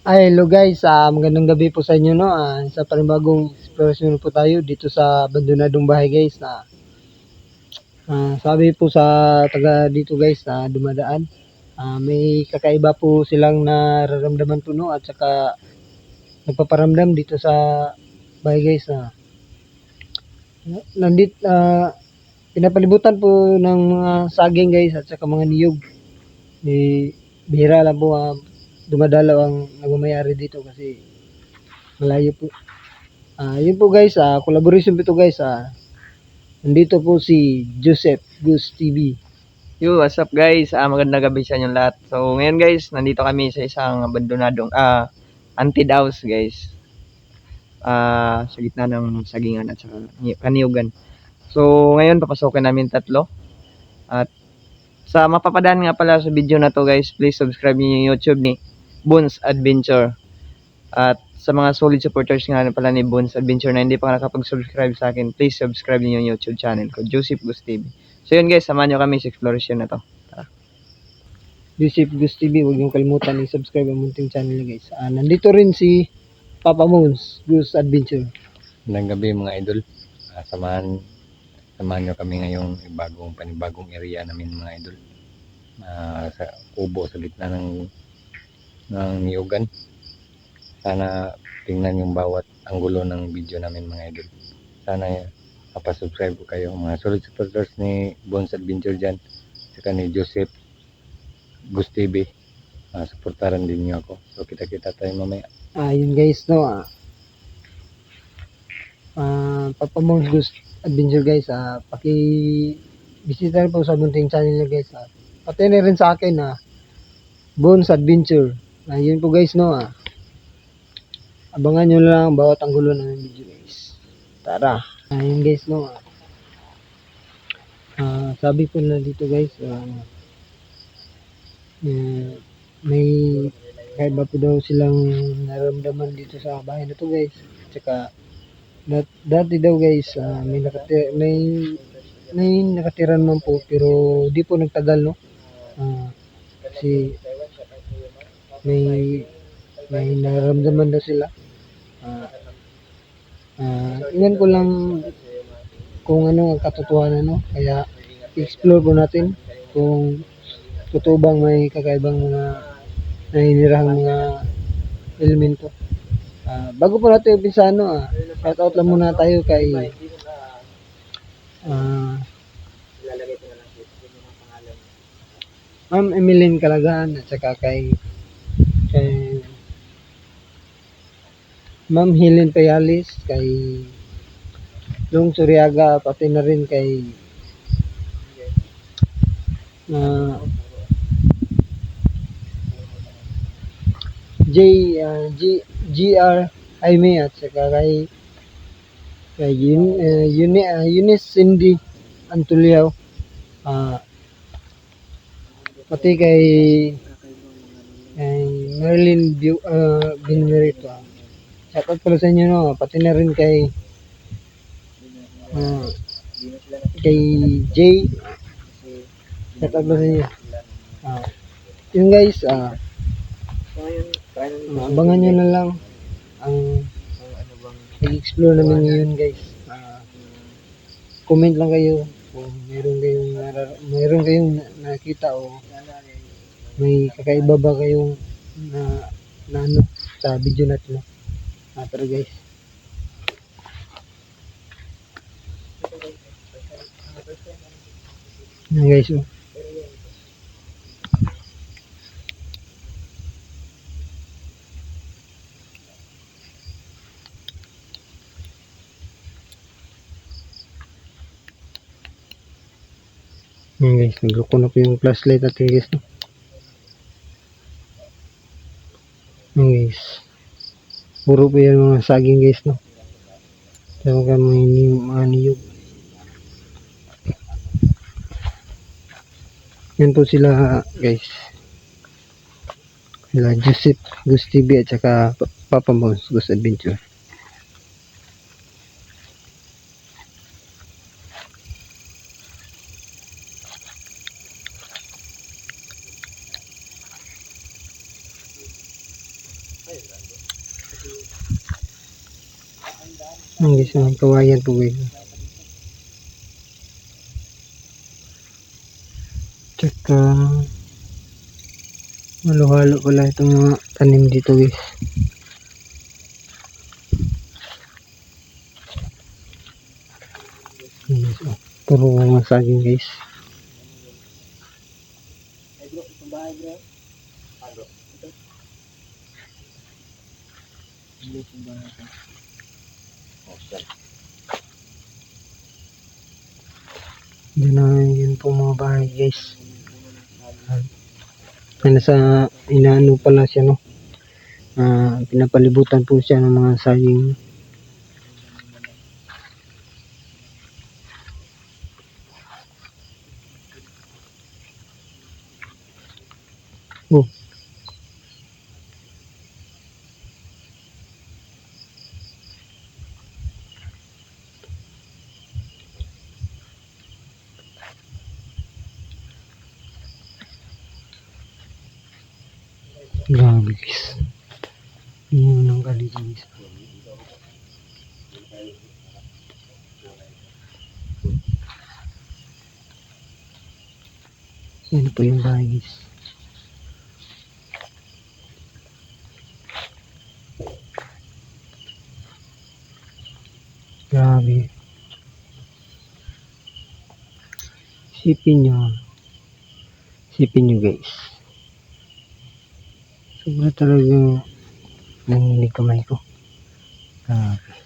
Hello guys, magandang gabi po sa inyo, no. Sa panibagong exploration po tayo dito sa abandonadong bahay guys. Sabi po sa taga dito guys na dumadaan, may kakaiba po silang nararamdaman po, no, at saka nagpaparamdam dito sa bahay guys na nandit pinapalibutan po ng mga saging guys at saka mga niyog. Bihira lang po dumadalaw ang nagmamayari dito kasi malayo po. Yun po guys, collaboration po ito guys. Nandito po si Joseph Gus TV. Yo, what's up guys? Magandang gabi sa inyong lahat. So, ngayon guys, nandito kami sa isang abandonadong haunted house guys. Sa gitna ng sagingan at saka kaniyugan. So, ngayon papasokin namin tatlo. At sa mapapadaan nga pala sa video na to guys, please subscribe niyo yung YouTube ni Bones Adventure. At sa mga solid supporters nga pala ni Bones Adventure na hindi pa nakapag-subscribe sa akin, please subscribe niyo yung YouTube channel ko, Joseph Gus TV. So yun guys, samahan nyo kami sa exploration na to. Joseph Gus TV, huwag niyong kalimutan i-subscribe ang munting channel niya guys. Nandito rin si Papa Moons Gus Adventure. Magandang gabi mga idol. Samahan nyo kami ngayong panibagong area namin mga idol. Sa kubo sa gitna ng niyugan. Sana tingnan yung bawat anggulo ng video namin mga idol. Sana kapasubscribe po kayo mga solid supporters ni Bones Adventure dyan. Saka ni Joseph Gus TV. Supportaran din nyo ako. So kita-kita tayo mamaya. Yun guys, no. Papa Moons Gus Adventure guys, paki-bisita po sa munting channel niya guys. Pati na rin sa akin Bones Adventure. Yun po guys, no. Abangan nyo lang bawat anggulo ng video guys. Tara. Yun guys, no. Sabi ko na dito guys, may kaiba po daw silang nararamdaman dito sa bahay na to guys. Tsaka dati daw guys, may nakatira naman po pero di po nagtagal, no. Kasi may nararamdaman daw sila. Iyan ko lang kung ano ang katotohanan, no. Kaya explore po natin kung totoo bang may kakaibang mga naninirahang mga elemento. Bago po natin umpisa, shout out lang muna tayo kay Ma'am Emeline Calagan at saka kay Ma'am Helen Payalis, kay Long Suriaga, pati na rin kay GR Jaime at saka kay Eunice Cindy Antuliao, pati kay Marilyn Benmerito. Shout out pala sa inyo, no. Pati na rin kay Jay. Shout out pala sa inyo. Yun guys, abangan nyo na lang ang i-explore namin ngayon guys. Comment lang kayo kung meron kayong nakita o may kakaiba ba kayong na ano sa video natin, no? Tara guys. Yan guys, oh. Yan guys, nagloko na po yung flashlight natin guys, no? Yan guys, puro po yan mga saging guys, no? Talaga mga niyog. Yan po sila guys, sila Joseph Gus TV at saka Papa Moons Gus Adventure. Ang guys, mga kawayan po guys. Tsaka halo-halo pala itong mga tanim dito guys. Guys, oh, puro mga saging guys. Diyan na yun po mga bahay guys. Nasa inaano pala siya no. Pinapalibutan po siya ng mga saging. Oh. Grabe guys. Yun ang galing guys. Yan po yung bahay guys. Grabe. Sipin nyo guys. Sobra talagang nanginig kamay ko. Grabe.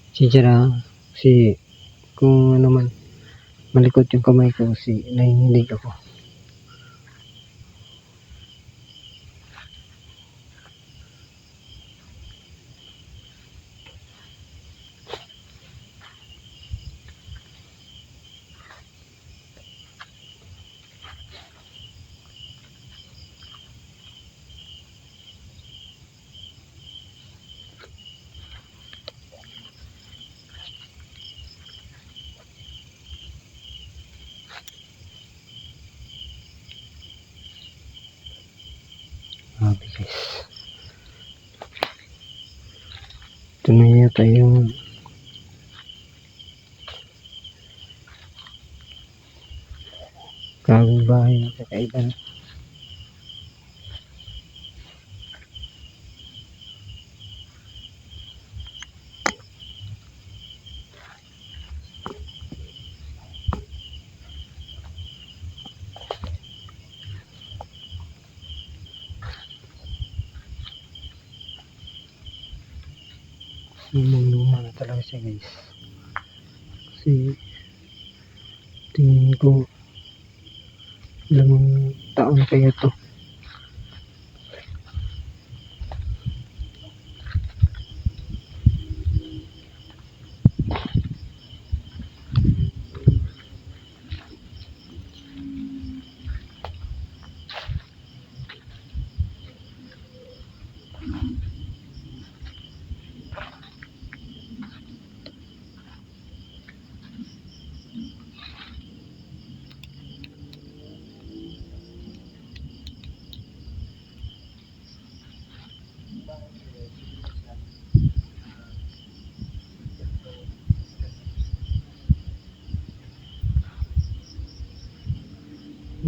Siya na kasi kung ano man malikot yung kamay ko kasi nanginig ako. Grabe guys. Ito na yata yung kagong bahay na kakaiba na. Lumang-luma na talaga siya guys. Kasi tingin ko ilang taon kaya to.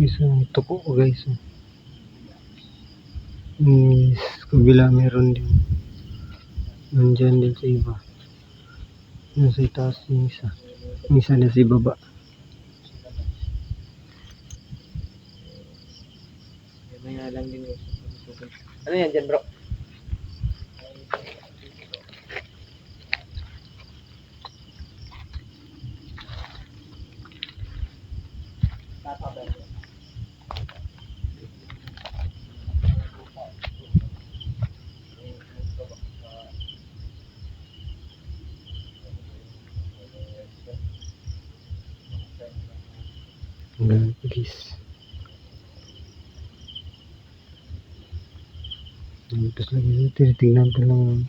Isang tuko ko guys. Kabila meron din. Nandyan din sa iba. Nasa itaas yung isa. Yung isa na sa baba. May lang din. Ano yan dyan bro? Guys. Tapos lagi tinitingnan ko lang.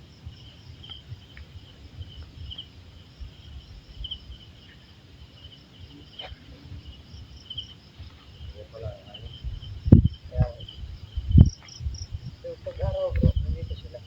Pag-araw bro, nandito sila.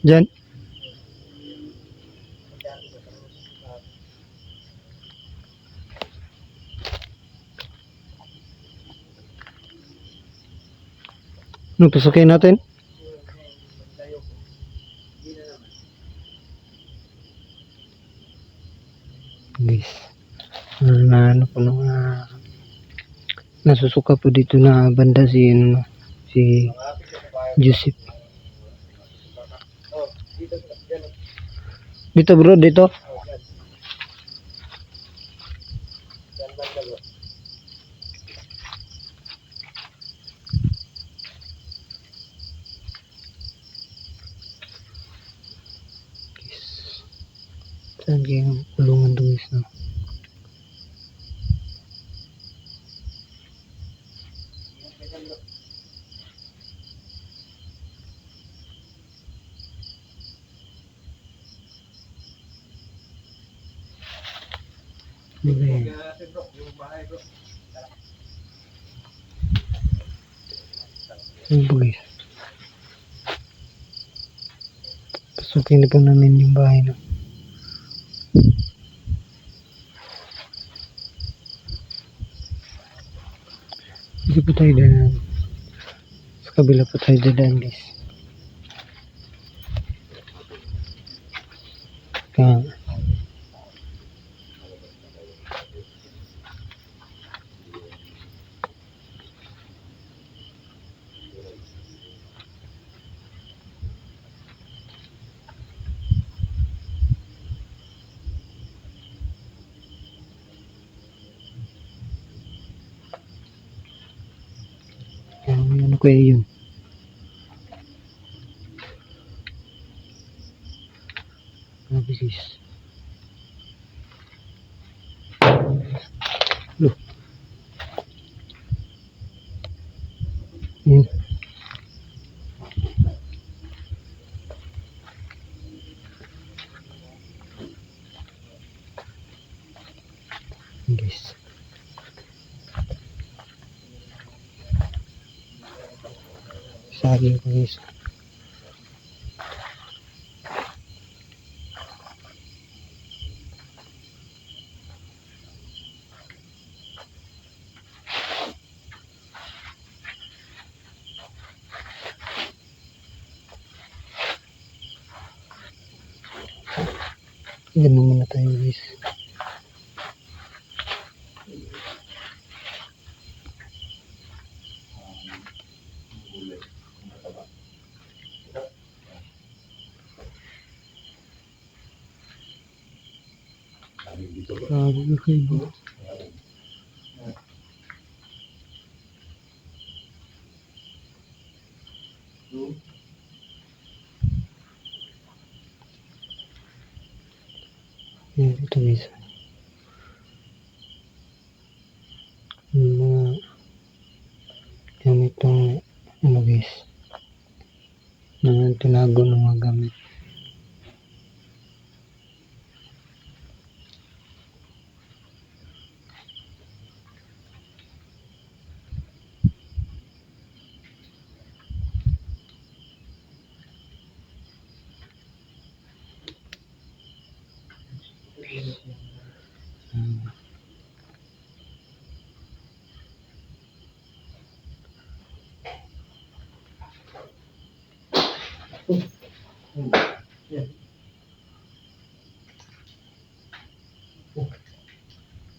Diyan. Ano, pasukin natin? Guys. Na ano po nung nasusuka po dito na banda si ano, si Joseph. Dito bro, dito. Saan yung kulungan doon guys, no? Okay. Ano po guys? Pasukin na po namin yung bahay, no? Hindi po tayo daan. Sa kabila po tayo daan guys. Kaya ano kaya yun? Grabe guys. Loh. Yun. Guys. Saging po guys. Ganun muna tayo guys. Grabe ka kayo bro. Yan, ito guys. Yung mga gamit tong ano guys. Na tinago ng mga gamit.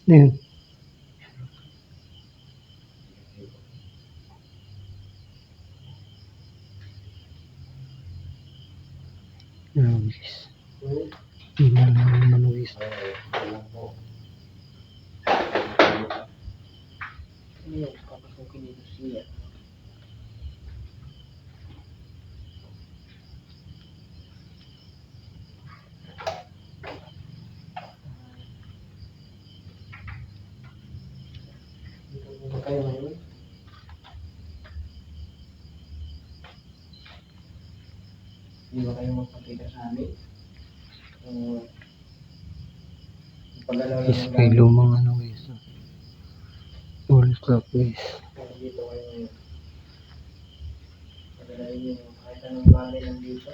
Ayan. Ayan guys. Tingnan naman guys. Ano kayo ngayon? Hindi ba kayo magpakita sa amin? Pagalaw Guys, may lumang ano guys. Full stop guys. dito kayo ngayon. Pagalawin nyo kahit anong bagay lang dito.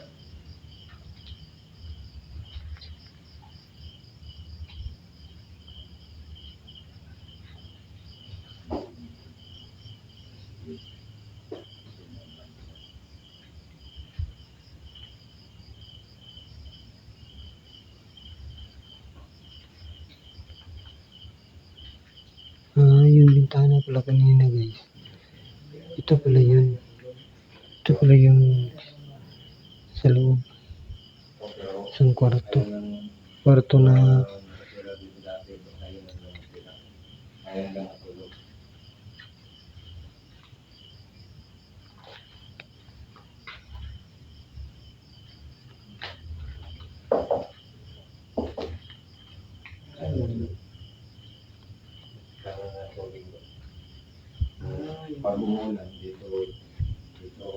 Yung bintana pala kanina guys. Ito pala yun. Ito pala yung sa loob. Isang kwarto. Kwarto na Pag-umulan dito, dito,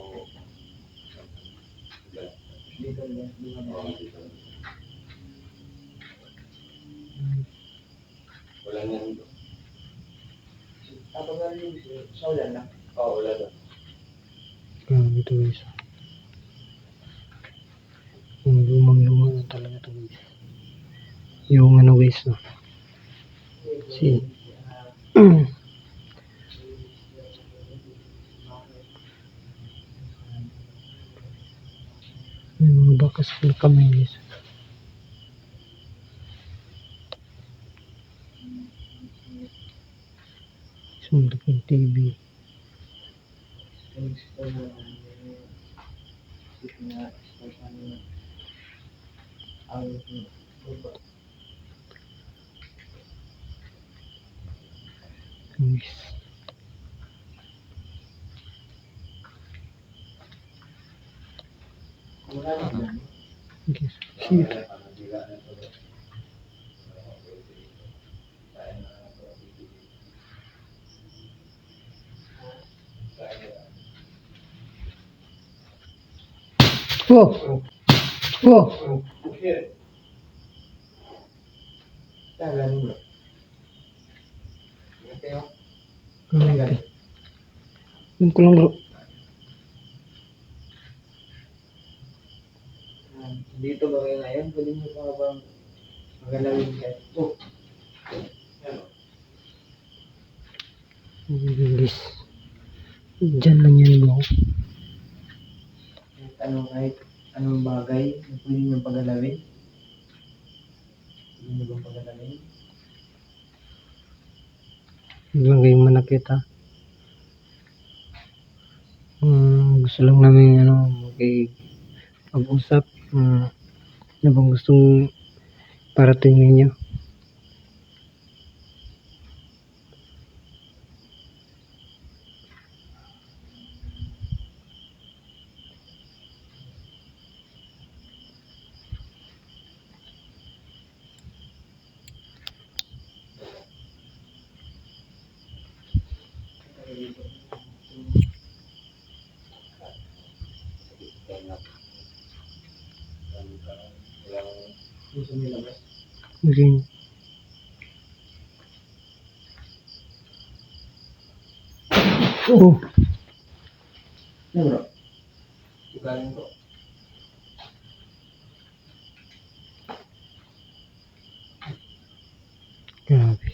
Dito dito. Wala na dito. Pagalawin nyo sa ulan lang. Oo, wala na. ito guys. Yung lumang-lumang na talaga ito guys. Yung ano guys no. Si yung mga bakas pala kami guys. Isang laking TV. Guys. Guys. Shit. Oh! Oh! Grabe. Yun ko lang bro. Dito ba kayo ngayon? Pwede nyo pa bang magalawin kayo? Oh, Guys. Diyan lang yan bro. kahit anong bagay na pwede nyo pagalawin. Pwede nyo bang pagalawin? Huwag lang kayong manakit ha. Gusto lang namin ano, mag-usap. Ano bang gustong parating ninyo? Gusto nyo labas? Okay. Oh! Ano bro? Ugaling ko. Grabe.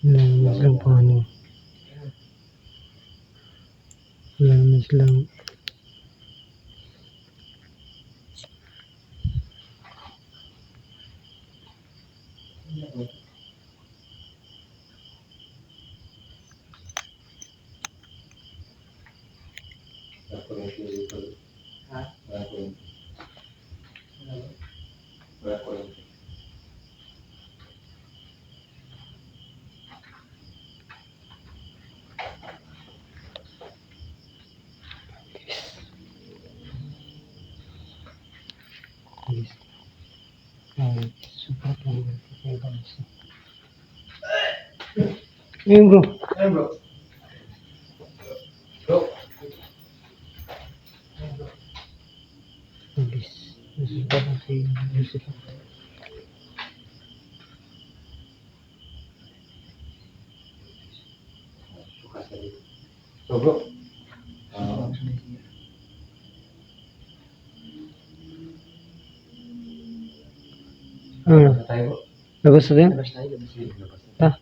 Wala naman silang paano. Wala naman silang Ha? guys. Super po. Ayun bro. Ayun bro. Bro. Mabilis. Super po si Joseph. So bro. Tayo bro. Labas na din? Labas tayo. Ah.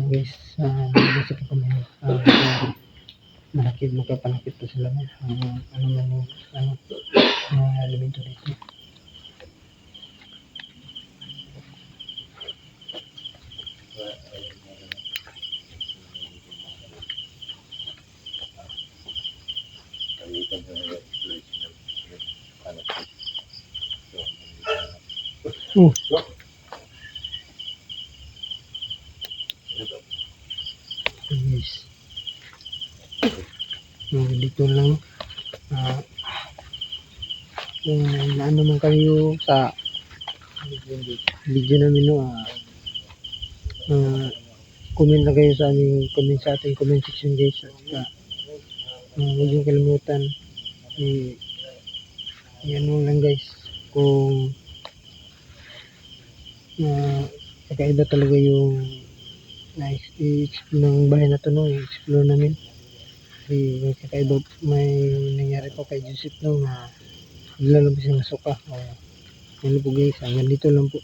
Guys, labas ito kami. Magkapanakit to sila. Ano man yung elemento dito. Oh. Yes. Dito lang. Kung naano man kayo sa video namin no, comment na kayo sa aming comment sa ating comment section guys. At saka, huwag yung kalimutan. Yan mo lang guys. Kung kakaiba talaga yung na-explore ng bahay na to no, i-explore namin. Kasi may kakaiba, may nangyari po kay Joseph no na bigla lang po siya nasuka. Ano po guys, hanggang dito lang po.